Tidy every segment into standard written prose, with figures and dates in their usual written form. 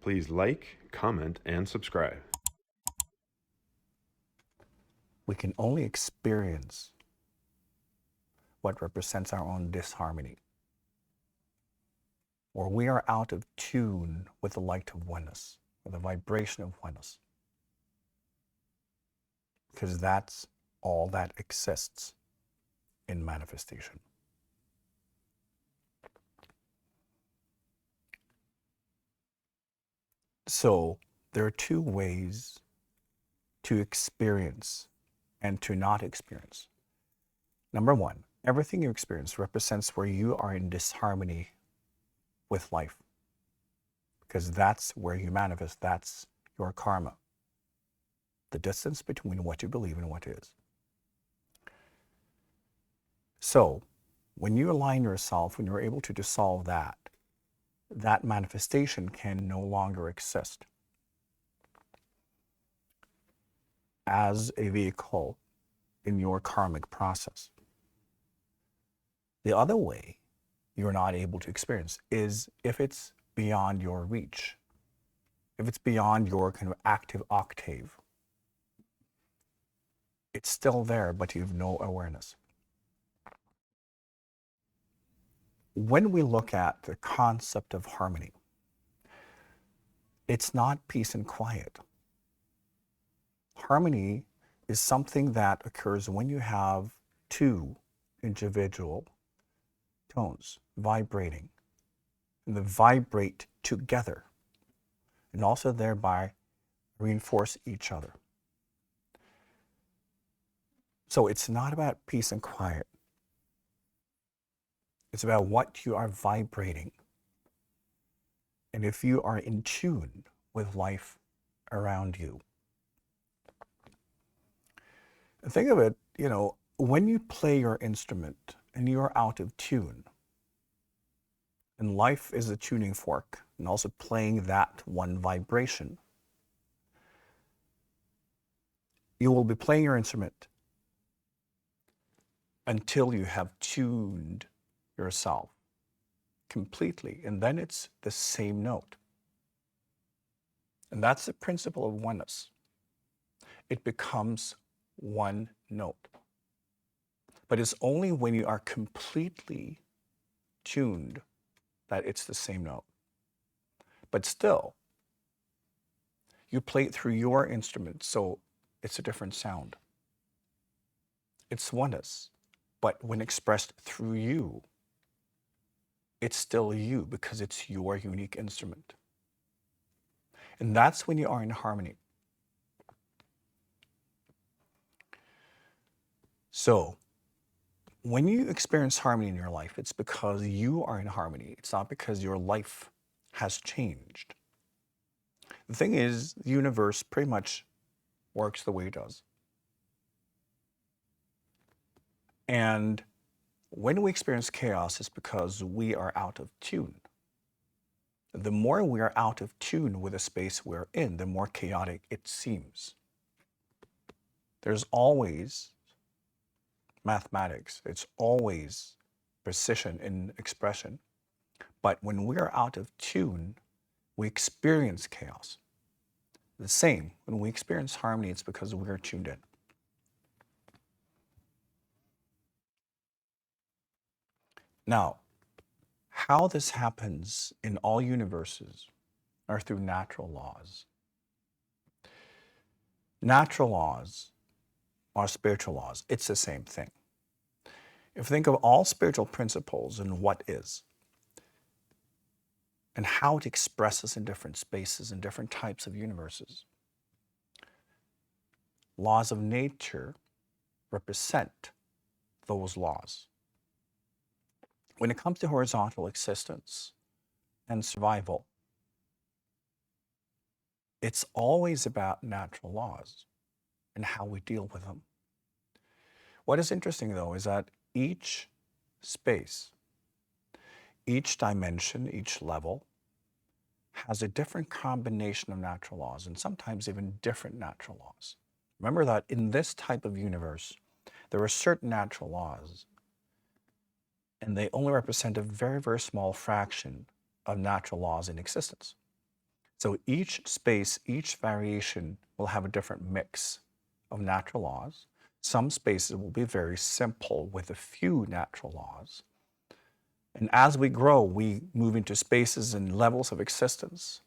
Please like, comment, and subscribe. We can only experience what represents our own disharmony, or we are out of tune with the light of oneness, or the vibration of oneness, because that's all that exists in manifestation. So there are two ways to experience and to not experience. Number one, everything you experience represents where you are in disharmony with life, because that's where you manifest. That's your karma, the distance between what you believe and what is. So when you align yourself, when you're able to dissolve that, that manifestation can no longer exist as a vehicle in your karmic process. The other way you're not able to experience is if it's beyond your reach, if it's beyond your kind of active octave. It's still there, but you have no awareness. When we look at the concept of harmony, it's not peace and quiet. Harmony is something that occurs when you have two individual tones vibrating, and they vibrate together, and also thereby reinforce each other. So it's not about peace and quiet. It's about what you are vibrating. And if you are in tune with life around you. Think of it, when you play your instrument and you're out of tune, and life is a tuning fork, and also playing that one vibration, you will be playing your instrument until you have tuned yourself completely, and then it's the same note. And that's the principle of oneness. It becomes one note. But it's only when you are completely tuned that it's the same note. But still, you play it through your instrument, so it's a different sound. It's oneness. But when expressed through you, it's still you because it's your unique instrument. And that's when you are in harmony. So, when you experience harmony in your life, it's because you are in harmony. It's not because your life has changed. The thing is, the universe pretty much works the way it does. And when we experience chaos, it's because we are out of tune. The more we are out of tune with the space we're in, the more chaotic it seems. There's always mathematics. It's always precision in expression. But when we are out of tune, we experience chaos. The same, when we experience harmony, it's because we are tuned in. Now, how this happens in all universes are through natural laws. Natural laws are spiritual laws. It's the same thing. If you think of all spiritual principles and what is, and how it expresses in different spaces and different types of universes, laws of nature represent those laws. When it comes to horizontal existence and survival, it's always about natural laws and how we deal with them. What is interesting, though, is that each space, each dimension, each level has a different combination of natural laws, and sometimes even different natural laws. Remember that in this type of universe, there are certain natural laws, and they only represent a very, very small fraction of natural laws in existence. So each space, each variation will have a different mix of natural laws. Some spaces will be very simple with a few natural laws. And as we grow, we move into spaces and levels of existence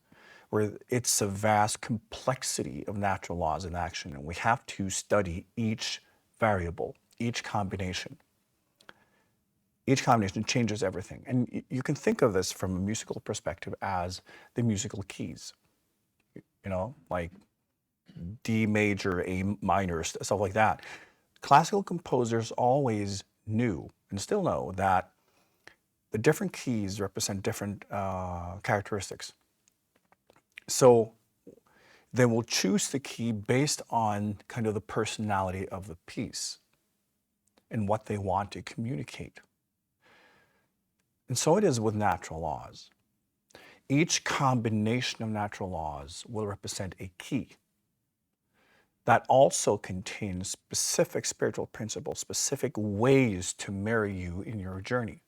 where it's a vast complexity of natural laws in action. And we have to study each variable, each combination. Each combination changes everything. And you can think of this from a musical perspective as the musical keys, like D major, A minor, stuff like that. Classical composers always knew and still know that the different keys represent different characteristics. So they will choose the key based on kind of the personality of the piece and what they want to communicate. And so it is with natural laws. Each combination of natural laws will represent a key that also contains specific spiritual principles, specific ways to marry you in your journey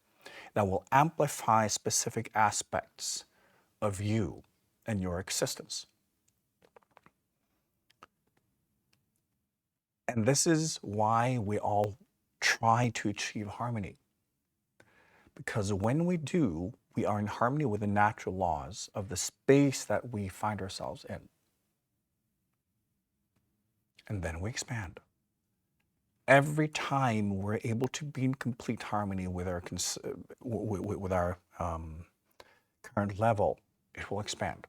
that will amplify specific aspects of you and your existence. And this is why we all try to achieve harmony. Because when we do, we are in harmony with the natural laws of the space that we find ourselves in. And then we expand. Every time we're able to be in complete harmony with our current level, it will expand.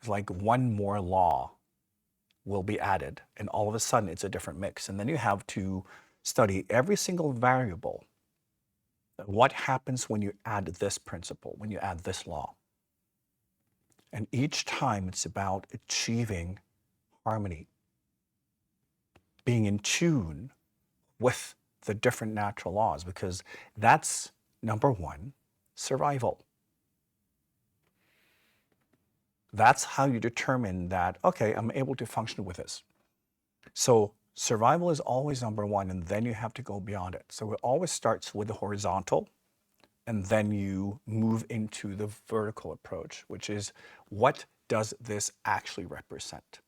It's like one more law will be added, and all of a sudden it's a different mix. And then you have to study every single variable. What happens when you add this principle, when you add this law? And each time it's about achieving harmony, being in tune with the different natural laws, because that's number one, survival. That's how you determine that, okay, I'm able to function with this. So survival is always number one, and then you have to go beyond it. So it always starts with the horizontal, and then you move into the vertical approach, which is, what does this actually represent?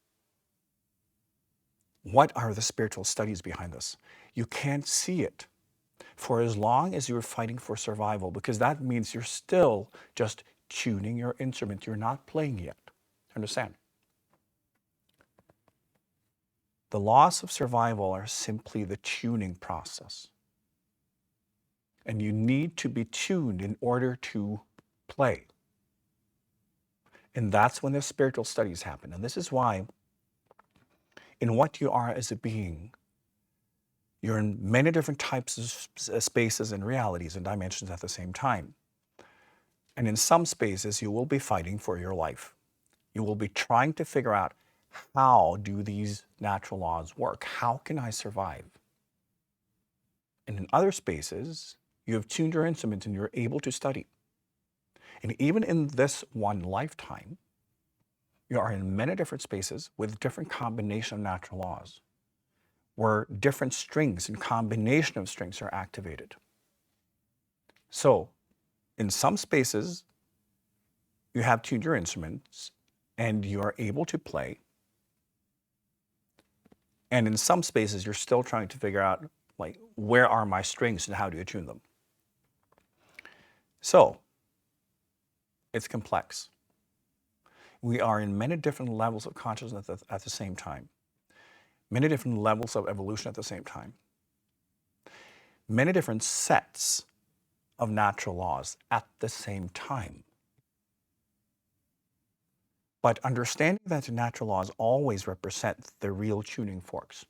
What are the spiritual studies behind this? You can't see it for as long as you're fighting for survival, because that means you're still just tuning your instrument. You're not playing yet. Understand? The laws of survival are simply the tuning process. And you need to be tuned in order to play. And that's when the spiritual studies happen. And this is why, in what you are as a being, you're in many different types of spaces and realities and dimensions at the same time. And in some spaces, you will be fighting for your life. You will be trying to figure out, how do these natural laws work? How can I survive? And in other spaces, you have tuned your instrument and you're able to study. And even in this one lifetime, you are in many different spaces with different combination of natural laws, where different strings and combination of strings are activated. So in some spaces, you have tuned your instruments and you are able to play. And in some spaces, you're still trying to figure out, like, where are my strings and how do you tune them? So it's complex. We are in many different levels of consciousness at the same time, many different levels of evolution at the same time, many different sets of natural laws at the same time. But understanding that the natural laws always represent the real tuning forks.